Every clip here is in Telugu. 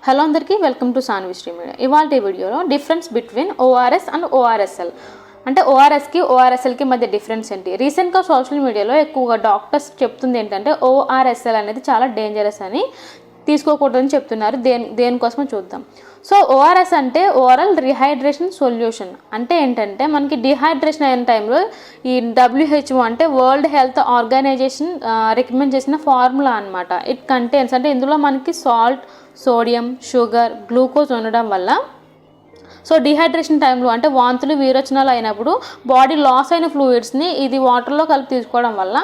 హలో అందరికీ welcome to Saanvi Sri media. ఇవాళ వీడియోలో difference between ORS and ORSL అంటే ఓఆర్ఎస్కి ఓఆర్ఎస్ఎల్కి మధ్య డిఫరెన్స్ ఏంటి. రీసెంట్గా సోషల్ మీడియాలో ఎక్కువగా డాక్టర్స్ చెప్తుంది ఏంటంటే ఓఆర్ఎస్ఎల్ అనేది చాలా డేంజరస్ అని, తీసుకోకూడదని చెప్తున్నారు. దేనికోసమో చూద్దాం. సో ఓఆర్ఎస్ అంటే ఓరల్ రీహైడ్రేషన్ సొల్యూషన్. అంటే ఏంటంటే మనకి డిహైడ్రేషన్ అయిన టైంలో ఈ WHO అంటే వరల్డ్ హెల్త్ ఆర్గనైజేషన్ రికమెండ్ చేసిన ఫార్ములా అనమాట. ఇట్ కంటైన్స్ అంటే ఇందులో మనకి సాల్ట్, సోడియం, షుగర్, గ్లూకోజ్ ఉండడం వల్ల సో డిహైడ్రేషన్ టైంలో అంటే వాంతులు విరోచనాలు అయినప్పుడు బాడీ లాస్ అయిన ఫ్లూయిడ్స్ని ఇది వాటర్లో కలిపి తీసుకోవడం వల్ల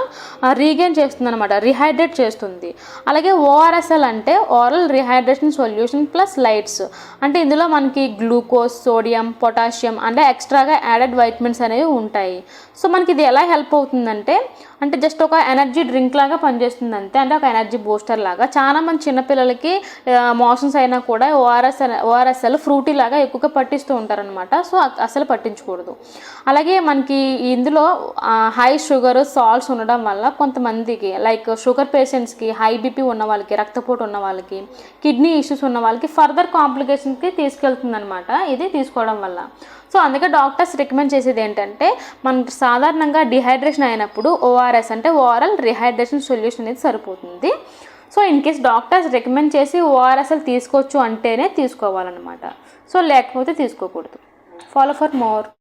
రీగెయిన్ చేస్తుంది అనమాట, రీహైడ్రేట్ చేస్తుంది. అలాగే ఓఆర్ఎస్ఎల్ అంటే oral rehydration solution plus lights. అంటే ఇందులో మనకి గ్లూకోజ్, సోడియం, పొటాషియం అంటే ఎక్స్ట్రాగా యాడెడ్ వైటమిన్స్ అనేవి ఉంటాయి. సో మనకి ఇది ఎలా హెల్ప్ అవుతుందంటే జస్ట్ ఒక ఎనర్జీ డ్రింక్ లాగా పనిచేస్తుంది అంతే. అంటే ఒక ఎనర్జీ బూస్టర్ లాగా. చాలామంది చిన్నపిల్లలకి మోషన్స్ అయినా కూడా ఓఆర్ఎస్ఎల్ ఫ్రూటీ లాగా ఎక్కువగా పట్టిస్తూ ఉంటారనమాట. సో అసలు పట్టించకూడదు. అలాగే మనకి ఇందులో హై షుగర్, సాల్ట్స్ ఉండడం వల్ల కొంతమందికి లైక్ షుగర్ పేషెంట్స్కి, హై బీపీ ఉన్న వాళ్ళకి, రక్తపోటు ఉన్న వాళ్ళకి, కిడ్నీ ఇష్యూస్ ఉన్న వాళ్ళకి ఫర్దర్ కాంప్లికేషన్స్కి తీసుకెళ్తుంది అనమాట ఇది తీసుకోవడం వల్ల. సో అందుకే డాక్టర్స్ రికమెండ్ చేసేది ఏంటంటే మనకు సాధారణంగా డిహైడ్రేషన్ అయినప్పుడు ఓఆర్ఎస్ అంటే ఓరల్ రీహైడ్రేషన్ సొల్యూషన్ అనేది సరిపోతుంది. So in case doctors recommend చేసి ఓఆర్ఎస్ఎల్ తీసుకోవచ్చు అంటేనే తీసుకోవాలన్నమాట. సో లేకపోతే తీసుకోకూడదు. Follow for more.